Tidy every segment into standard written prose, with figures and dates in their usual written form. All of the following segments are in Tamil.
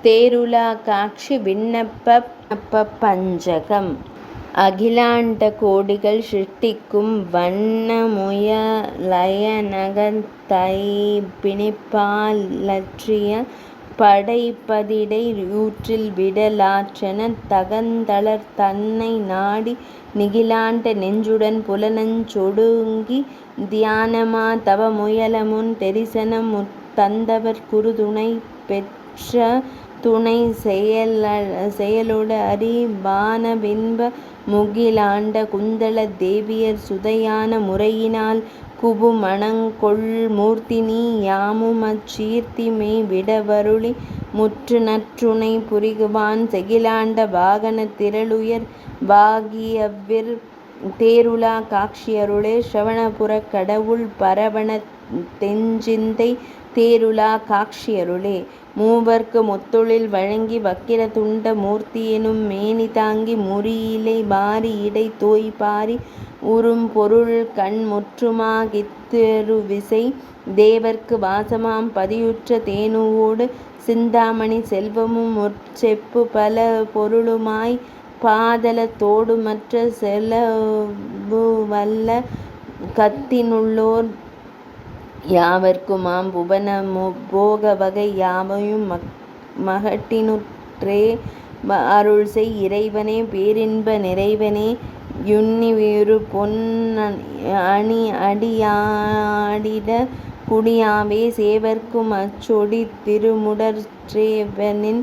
தேருலா காட்சி விண்ணப்ப பஞ்சகம். அகிலாண்ட கோடிகள் சிருஷ்டிக்கும் வண்ணமுய லயனகத்தைப்பிணிப்பா லற்றிய படைப்பதிடை யூற்றில் விடலாற்றென தகந்தளர் தன்னை நாடி நிகிலாண்ட நெஞ்சுடன் புலனஞ் சொடுங்கி தியானமா தவமுயலமுன் தெரிசனம் தந்தவர் குருதுணை பெற்ற துணை செயலொடு அரி பானபிம்ப முகிலாண்ட குந்தள தேவியர் சுதையான முறையினால் குபுமணங்கொள் மூர்த்திநீ யாமுமச் சீர்த்திமெய் விடவருளி முற்று நற்றுணை புரிகுவான் செகிலாண்ட வாகன திரளுயர் வாகியவ்விர் தேருலா காட்சியருளே. ஸ்ரவணபுரக் கடவுள் பரவணத் தெஞ்சிந்தை தேருலா காட்சியருளே. மூவர்க்கு முத்தொழில் வழங்கி வக்கிர துண்ட மூர்த்தியெனும் மேனி தாங்கி முறியிலை பாரி இடை தோய் பாரி உறும் பொருள் கண் முற்றுமா கித்திருவிசை தேவர்க்கு வாசமாம் பதியுற்ற தேனுவொடு சிந்தாமணி செல்வமும் முற்செப்பு பல பொருளுமாய் பாதலத் தோடுமற்ற செலவுவல்ல கத்தினுள்ளோர் யாவர்க்குமாம் புவன போகவகை யாவையும் மகட்டினுற்றே அருள்செய் இறைவனே. பேரின்ப நிறைவனே யுன்னிவிரு பொன் அணி அடியாடிட குடியாவே சேவர்க்கும் அச்சொடித் திருமுடற்றேவனின்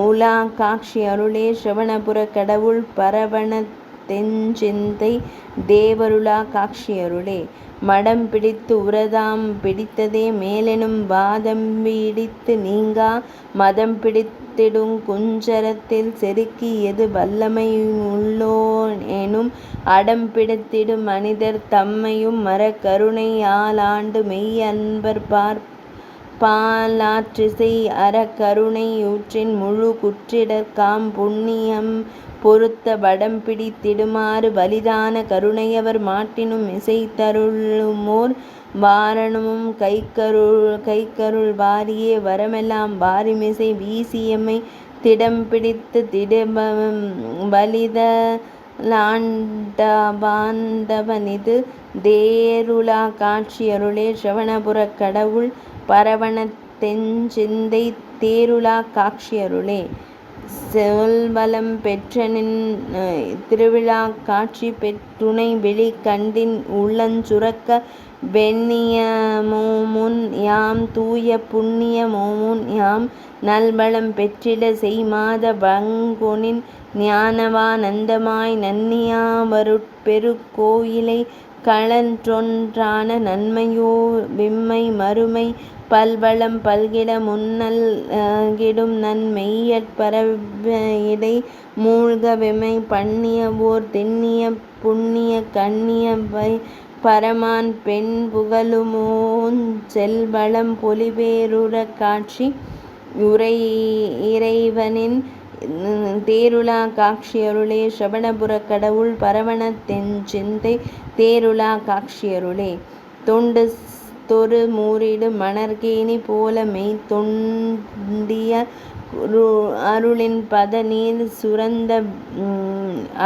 உலா காட்சி அருளே. ஸ்ரவணபுரக் கடவுள் பரவணத் தெஞ்சிந்தை தேவருலா காட்சியருளே. மடம் பிடித்து உரதாம் பிடித்ததே மேலெனும் வாதம்பிடித்து நீங்கா மதம் பிடித்திடுங் குஞ்சரத்தில் செருக்கி எது வல்லமை உள்ளோனெனும் அடம் பிடித்திடு மனிதர் தம்மையும் மறக் கருணை யாலாண்டு மெய் அன்பர்பாற் பாலாற்றிசை அறக் கருணை யூற்றின் முழு குற்றிடர்க்காம் புண்ணியம் பொருத்த வடம்பிடி திடுமாறு வலிதான கருணையவர் மாட்டினும் இசைத்தருளுமோர் வாரணமும் கைக்கருள் வாரியே. வரமெல்லாம் வாரிமிசை வீசியெம்மை திடம்பிடித்து வலிதலாண்டவாண்டவனிது தேருலா காட்சியருளே. ஸ்ரவணபுரக் கடவுள் பரவணத் தெஞ்சிந்தை தேருலா காட்சியருளே. சொல்வலம் பெற்றநின் திருவிழாக் காட்சி பெற்றுனை விழி கண்டின் உள்ளஞ் சுரக்க வெண்ணியமோமுன் யாம் தூய புண்ணியமோமுன் யாம் நல்வளம் பெற்றிட செய் மாத வங்கொனின் ஞானவா நந்தமாய் நண்ணியாவருட் பெருக்கோயிலை களன்றொன்றான நன்மையோ விம்மை மறுமை பல்வளம் பல்கிட முன்னல்கிடும் நன் மெய்யற் பரவிடை மூழ்க வெம்மை பண்ணியவோர் திண்ணிய புண்ணிய கண்ணிய பரமான் பெண் புகழுமோஞ் செல்வளம் பொலிபேருலக் காட்சி இறைவனின் தேருலா காட்சியருளே. ஸ்ரவணபுரக் கடவுள் பரவணத் தெஞ்சிந்தை தேருலா காட்சியருளே. தொண்டு தொரு மூரிடு மணற்கேணி போலமெய் தொண்டிய அருளின் பதநீர் சுரந்த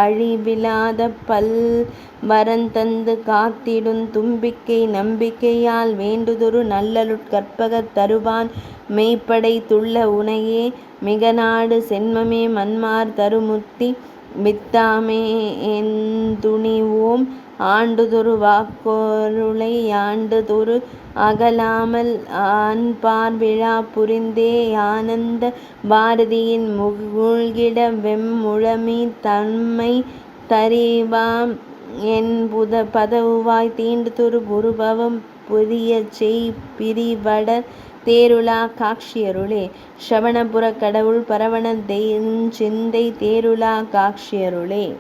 அழிவிலாத பல் வரந்தந்து காத்திடுந் தும்பிக்கை நம்பிக்கையால் வேண்டுதொரு நல்லருட் கற்பகத் தருவான் மெய்ப்படை துள்ள உனையே. மிகநாடு சென்மமே மன்மார் தருமுத்தி வித்தாமே எந்துணிவோம் ஆண்டுதொரு வாக்கருளை யாண்டுதொரு அகலாமல் அன்பார் விழா புரிந்தே. யானந்த பாரதியின் மூழ்கிட வெம்முழமி தம்மை தரிவாம் என் பதவுவாய் தீண்டுதொரு புருபவம் புரியச்செய் பிரிவடர் தேருலா காட்சியருளே. ஸ்ரவணபுரக் கடவுள் பரவணத் தெஞ்சிந்தை தேருலா காட்சியருளே.